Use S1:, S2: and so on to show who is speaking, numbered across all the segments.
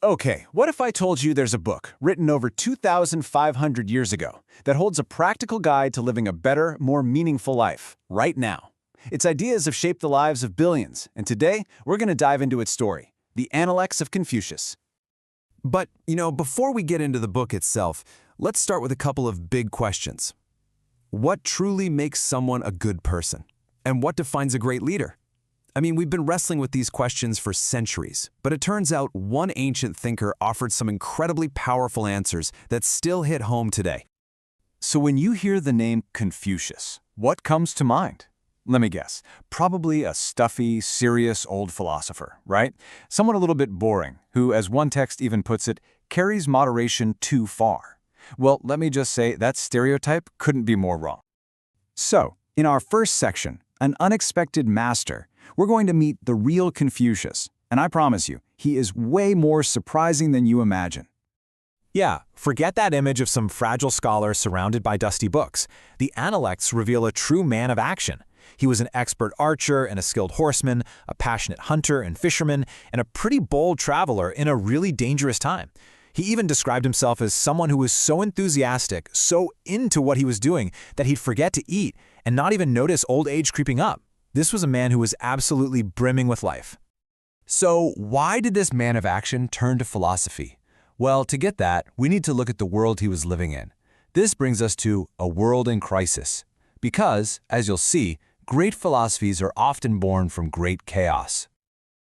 S1: Okay, what if I told you there's a book written over 2,500 years ago that holds a practical guide to living a better, more meaningful life, right now? Its ideas have shaped the lives of billions, and today we're going to dive into its story, the Analects of Confucius.
S2: But, before we get into the book itself, let's start with a couple of big questions. What truly makes someone a good person? And what defines a great leader? We've been wrestling with these questions for centuries, but it turns out one ancient thinker offered some incredibly powerful answers that still hit home today.
S1: So when you hear the name Confucius, what comes to mind? Let me guess, probably a stuffy, serious old philosopher, right? Someone a little bit boring, who, as one text even puts it, carries moderation too far. Well, let me just say that stereotype couldn't be more wrong. So, in our first section, An Unexpected Master, we're going to meet the real Confucius, and I promise you, he is way more surprising than you imagine.
S3: Yeah, forget that image of some fragile scholar surrounded by dusty books. The Analects reveal a true man of action. He was an expert archer and a skilled horseman, a passionate hunter and fisherman, and a pretty bold traveler in a really dangerous time. He even described himself as someone who was so enthusiastic, so into what he was doing, that he'd forget to eat and not even notice old age creeping up. This was a man who was absolutely brimming with life.
S2: So, why did this man of action turn to philosophy? Well, to get that, we need to look at the world he was living in. This brings us to a world in crisis. Because, as you'll see, great philosophies are often born from great chaos.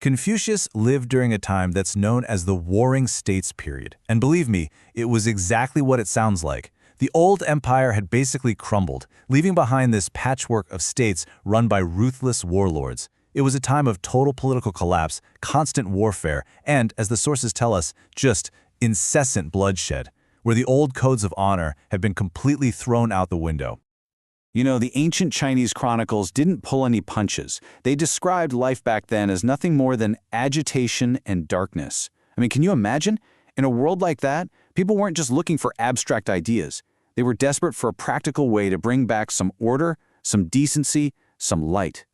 S2: Confucius lived during a time that's known as the Warring States period. And believe me, it was exactly what it sounds like. The old empire had basically crumbled, leaving behind this patchwork of states run by ruthless warlords. It was a time of total political collapse, constant warfare, and, as the sources tell us, just incessant bloodshed, where the old codes of honor had been completely thrown out the window.
S1: You know, the ancient Chinese chronicles didn't pull any punches. They described life back then as nothing more than agitation and darkness. Can you imagine? In a world like that, people weren't just looking for abstract ideas. They were desperate for a practical way to bring back some order, some decency, some light.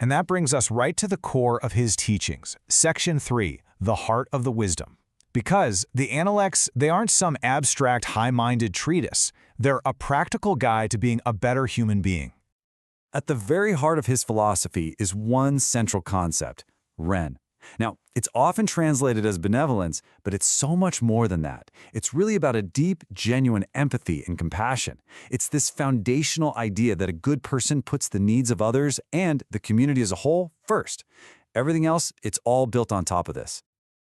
S3: And that brings us right to the core of his teachings, Section 3, the heart of the wisdom. Because the Analects, they aren't some abstract, high-minded treatise. They're a practical guide to being a better human being.
S2: At the very heart of his philosophy is one central concept, Ren. Now, it's often translated as benevolence, but it's so much more than that. It's really about a deep, genuine empathy and compassion. It's this foundational idea that a good person puts the needs of others and the community as a whole first. Everything else, it's all built on top of this.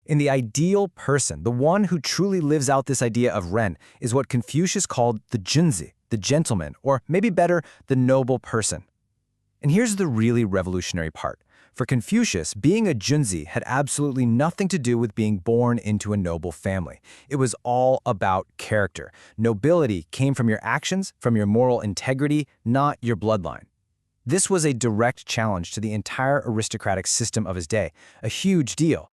S4: In the ideal person, the one who truly lives out this idea of Ren, is what Confucius called the Junzi, the gentleman, or maybe better, the noble person. And here's the really revolutionary part. For Confucius, being a Junzi had absolutely nothing to do with being born into a noble family. It was all about character. Nobility came from your actions, from your moral integrity, not your bloodline. This was a direct challenge to the entire aristocratic system of his day, a huge deal.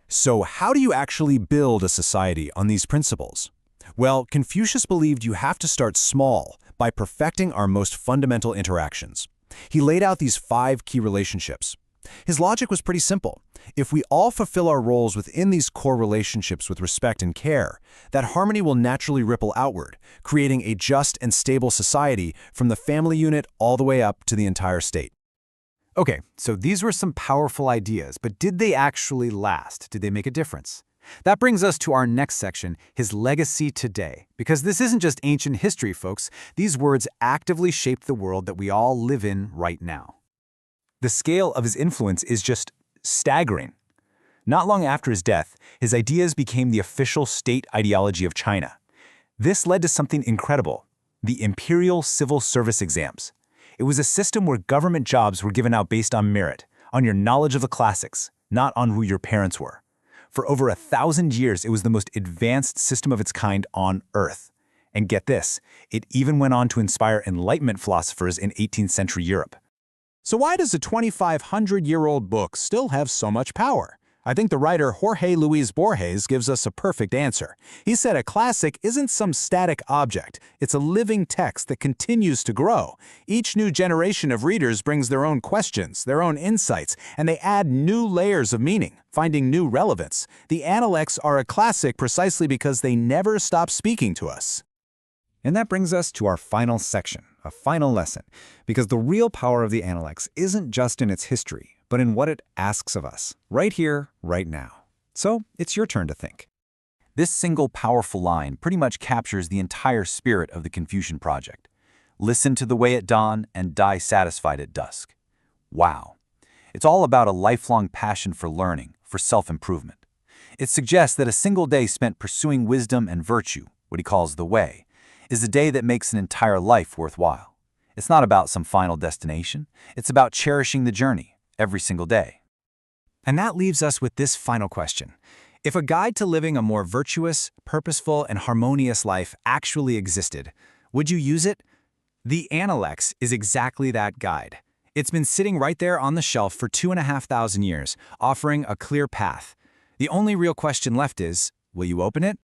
S2: So how do you actually build a society on these principles? Well, Confucius believed you have to start small by perfecting our most fundamental interactions. He laid out these 5 key relationships. His logic was pretty simple. If we all fulfill our roles within these core relationships with respect and care, that harmony will naturally ripple outward, creating a just and stable society from the family unit all the way up to the entire state.
S3: Okay, so these were some powerful ideas, but did they actually last? Did they make a difference? That brings us to our next section, his legacy today. Because this isn't just ancient history, folks. These words actively shaped the world that we all live in right now. The scale of his influence is just staggering. Not long after his death, his ideas became the official state ideology of China. This led to something incredible, the Imperial Civil Service exams. It was a system where government jobs were given out based on merit, on your knowledge of the classics, not on who your parents were. For over 1,000 years, it was the most advanced system of its kind on Earth. And get this, it even went on to inspire Enlightenment philosophers in 18th century Europe.
S5: So why does a 2,500-year-old book still have so much power?
S1: I think the writer Jorge Luis Borges gives us a perfect answer. He said a classic isn't some static object. It's a living text that continues to grow. Each new generation of readers brings their own questions, their own insights, and they add new layers of meaning, finding new relevance. The Analects are a classic precisely because they never stop speaking to us.
S3: And that brings us to our final section, a final lesson, because the real power of the Analects isn't just in its history, but in what it asks of us, right here, right now. So it's your turn to think.
S2: This single powerful line pretty much captures the entire spirit of the Confucian project. Listen to the way at dawn and die satisfied at dusk. Wow. It's all about a lifelong passion for learning, for self-improvement. It suggests that a single day spent pursuing wisdom and virtue, what he calls the way, is a day that makes an entire life worthwhile. It's not about some final destination. It's about cherishing the journey every single day.
S3: And that leaves us with this final question. If a guide to living a more virtuous, purposeful, and harmonious life actually existed, would you use it? The Analects is exactly that guide. It's been sitting right there on the shelf for 2,500 years, offering a clear path. The only real question left is, will you open it?